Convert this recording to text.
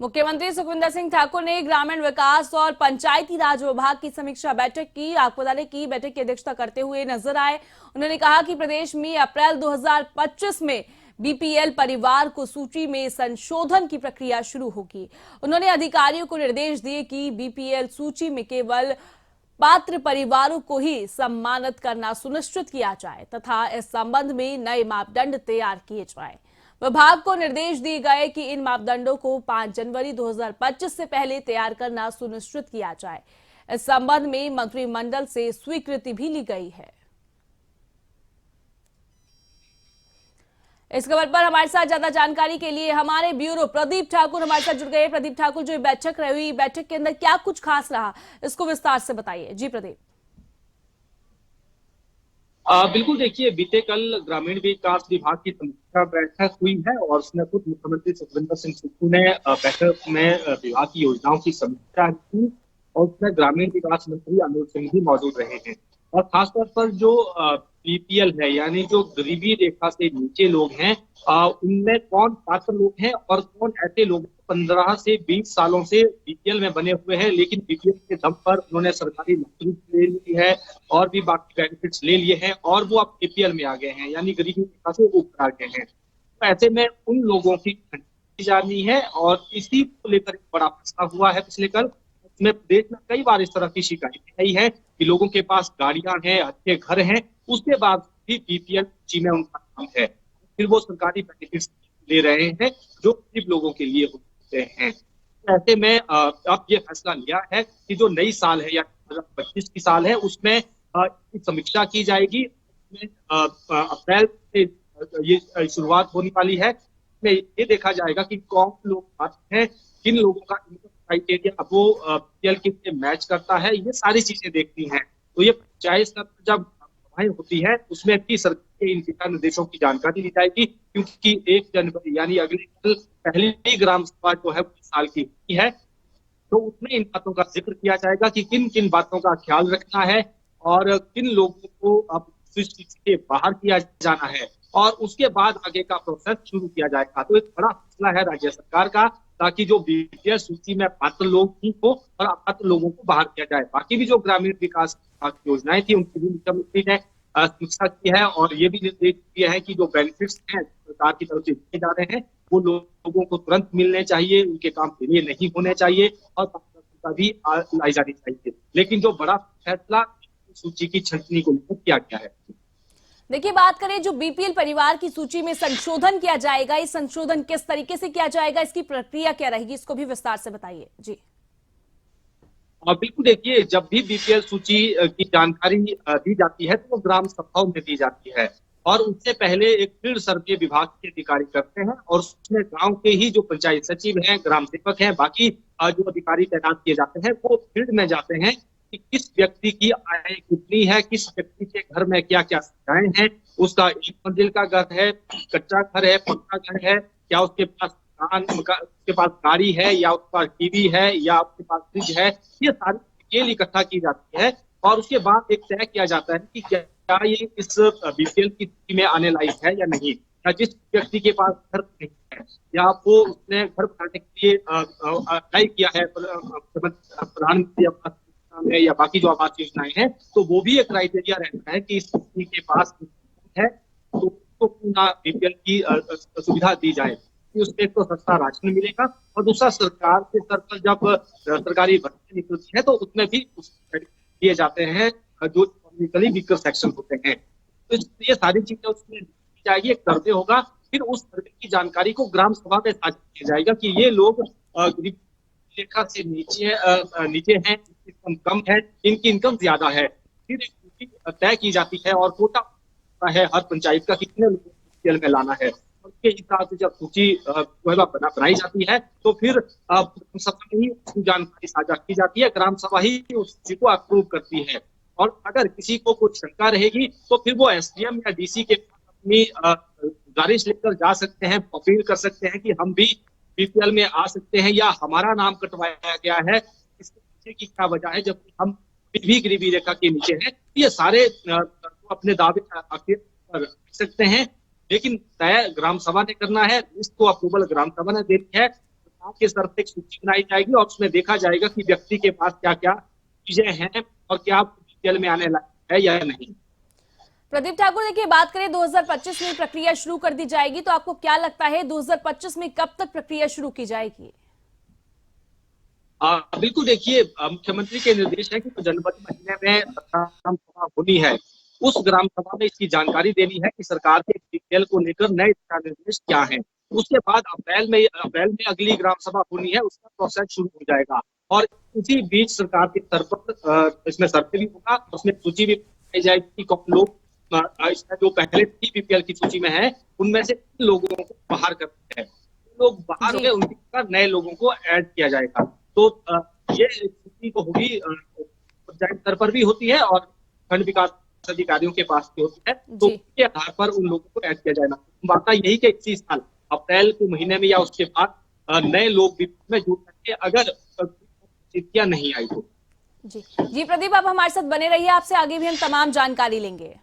मुख्यमंत्री सुखविंदर सिंह ठाकुर ने ग्रामीण विकास और पंचायती राज विभाग की समीक्षा बैठक की। आपदा की बैठक की अध्यक्षता करते हुए नजर आए। उन्होंने कहा कि प्रदेश में अप्रैल 2025 में बीपीएल परिवार को सूची में संशोधन की प्रक्रिया शुरू होगी। उन्होंने अधिकारियों को निर्देश दिए कि बीपीएल सूची में केवल पात्र परिवारों को ही सम्मानित करना सुनिश्चित किया जाए तथा इस संबंध में नए मापदंड तैयार किए जाए। विभाग को निर्देश दिए गए कि इन मापदंडों को 5 जनवरी 2025 से पहले तैयार करना सुनिश्चित किया जाए। इस संबंध में मंत्रिमंडल से स्वीकृति भी ली गई है। इस खबर पर हमारे साथ ज्यादा जानकारी के लिए हमारे ब्यूरो प्रदीप ठाकुर हमारे साथ जुड़ गए। प्रदीप ठाकुर, जो बैठक रही, बैठक के अंदर क्या कुछ खास रहा, इसको विस्तार से बताइए। जी प्रदीप। बिल्कुल, देखिए, बीते कल ग्रामीण विकास विभाग की समीक्षा बैठक हुई है और उसमें खुद मुख्यमंत्री सुखविंदर सिंह सुक्खू ने बैठक में विभाग की योजनाओं की समीक्षा की और उसमें ग्रामीण विकास मंत्री अनिल सिंह भी मौजूद रहे हैं। और खासतौर पर जो बीपीएल है, यानी जो गरीबी रेखा से नीचे लोग हैं, उनमें कौन पात्र लोग हैं और कौन ऐसे लोग 15 से 20 सालों से बीपीएल में बने हुए हैं, लेकिन बीपीएल के दम पर उन्होंने सरकारी नौकरी ले ली है और भी बाकी बेनिफिट्स ले लिए हैं और वो अब एपीएल में आ गए हैं, यानी गरीबी रेखा से ऊपर आ गए हैं। तो ऐसे में उन लोगों की की जानी है और इसी को लेकर एक बड़ा फैसला हुआ है पिछले कल। इसमें प्रदेश में कई बार इस तरह की शिकायतें आई है कि लोगों के पास गाड़ियां हैं, अच्छे घर हैं, उसके बाद भी बीपीएल सूची में उनका नाम है, फिर वो सरकारी बेनिफिट्स ले रहे हैं जो गरीब लोगों के लिए होते हैं। ऐसे में अब ये फैसला लिया है कि जो नई साल है या 2025 की साल है, उसमें समीक्षा की जाएगी। अप्रैल से ये शुरुआत होने वाली है। इसमें ये देखा जाएगा कि कौन लोग पात्र हैं, किन लोगों का इनकम क्राइटेरिया वो पीएल के लिए मैच करता है, ये सारी चीजें देखती हैं। तो ये पंचायत स्तर पर जब सभाएं होती है, उसमें भी सरकार के इन दिशा निर्देशों की जानकारी ली जाएगी, क्योंकि 1 जनवरी यानी अगले कल पहली ग्राम सभा जो है साल की होती है, तो उसमें इन बातों का जिक्र किया जाएगा कि किन किन बातों का ख्याल रखना है और किन लोगों को अब सूची से बाहर किया जाना है और उसके बाद आगे का प्रोसेस शुरू किया जाएगा। तो एक बड़ा फैसला है राज्य सरकार का, ताकि जो बीपीएल सूची में पात्र लोग ही हो और अपात्र लोगों को बाहर किया जाए। बाकी भी जो ग्रामीण विकास योजनाएं थी, उनकी भी मुख्यमंत्री ने समीक्षा की है और ये भी निर्देश दिए हैं कि जो बेनिफिट्स हैं सरकार की तरफ से दिए जा रहे हैं, वो लोगों को तुरंत मिलने चाहिए, उनके काम डिले नहीं होने चाहिए और पारदर्शिता भी लाई जानी चाहिए। लेकिन जो बड़ा फैसला सूची की छंटनी को लेकर किया गया है। देखिए, बात करें जो बीपीएल परिवार की सूची में संशोधन किया जाएगा, इस संशोधन किस तरीके से किया जाएगा, इसकी प्रक्रिया क्या रहेगी, इसको भी विस्तार से बताइए। जी बिल्कुल, देखिए, जब भी बीपीएल सूची की जानकारी दी जाती है तो वो ग्राम सभाओं में दी जाती है और उससे पहले एक फील्ड सर्वे विभाग के अधिकारी करते हैं और उसमें गांव के ही जो पंचायत सचिव हैं, ग्राम सेवक हैं, बाकी जो अधिकारी तैनात किए जाते हैं, वो फील्ड में जाते हैं कि किस व्यक्ति की आय कितनी है, किस व्यक्ति के घर में क्या क्या सुविधाएं हैं, उसका एक मंजिल का घर है, कच्चा घर है, पक्का घर है, क्या उसके पास उसके पास गाड़ी है या उसके पास टीवी है या उसके पास फ्रिज है, ये सारी डिटेल इकट्ठा की जाती है और उसके बाद एक तय किया जाता है कि क्या ये इस बीपीएल की सूची में आने लायक है या नहीं। या जिस व्यक्ति के पास घर नहीं है या वो उसने घर बनाने के लिए अप्लाई किया है प्रधानमंत्री आवास योजना में या बाकी जो आवास योजनाएं हैं, तो वो भी एक क्राइटेरिया रहता है कि इस व्यक्ति के पास है तो उसको बीपीएल की सुविधा दी जाए। उसमें तो सस्ता राशन मिलेगा और दूसरा सरकार के स्तर पर जब सरकारी भर्ती निकलती है तो उसमें भी दिए जाते हैं जो इकोनॉमिकली वीकर सेक्शन होते हैं। तो ये सारी चीजें उसमें दी जाएगी, एक सर्वे होगा, फिर उस सर्वे की जानकारी को ग्राम सभा में साझा किया जाएगा कि ये लोग गरीबी रेखा से नीचे हैं, इनकम कम है, इनकी इनकम ज्यादा है। फिर एक तय की जाती है और कोटा है हर पंचायत का कितने लोगों में लाना है। उसके हिसाब से जब सूची बनाई जाती है तो फिर सभा में ही उसकी जानकारी साझा की जाती है, ग्राम सभा ही उस सूची को अप्रूव करती है। और अगर किसी को कुछ शंका रहेगी तो फिर वो एसडीएम या डीसी के अपनी गुजारिश लेकर जा सकते हैं, अपील कर सकते हैं कि हम भी बीपीएल में आ सकते हैं या हमारा नाम कटवाया गया है, इसके पीछे की क्या वजह है जबकि हम भी गरीबी रेखा के नीचे हैं। ये सारे अपने दावे कर सकते हैं, लेकिन तय ग्राम सभा ने करना है, इसको अप्रूवल ग्राम सभा ने देनी है। गाँव के स्तर पर एक सूची बनाई जाएगी और उसमें देखा जाएगा कि व्यक्ति के पास क्या क्या चीजें हैं और क्या बीपीएल में आने लायक है या नहीं। प्रदीप ठाकुर, देखिए बात करें 2025 में प्रक्रिया शुरू कर दी जाएगी, तो आपको क्या लगता है 2025 में कब तक प्रक्रिया शुरू की जाएगी? बिल्कुल देखिए, मुख्यमंत्री के निर्देश है कि तो जनवरी महीने में ग्राम सभा होनी है। उस ग्राम सभा में इसकी जानकारी देनी है कि सरकार के बीपीएल को लेकर नए दिशा निर्देश क्या हैं। उसके बाद अप्रैल में अगली ग्राम सभा होनी है, उसका प्रोसेस शुरू हो जाएगा और इसी बीच सरकार के स्तर पर इसमें सर्वे भी होगा, उसमें सूची भी बनाई जाएगी कि कौन लोग इसमें जो पहले थी बीपीएल की सूची में है उनमें से किन लोगों को बाहर करते हैं। लोग बाहर हो गए, उनकी जगह नए लोगों को ऐड किया जाएगा। तो ये स्थिति तो होगी, पंचायत स्तर पर भी होती है और खंड विकास अधिकारियों के पास भी होती है, तो उसके आधार पर उन लोगों को ऐड किया जाएगा। बात यही कि इसी साल अप्रैल के महीने में या उसके बाद नए लोग भी में जुड़ सकते, अगर स्थितियां नहीं आई तो। जी प्रदीप, आप हमारे साथ बने रहिए, आपसे आगे भी हम तमाम जानकारी लेंगे।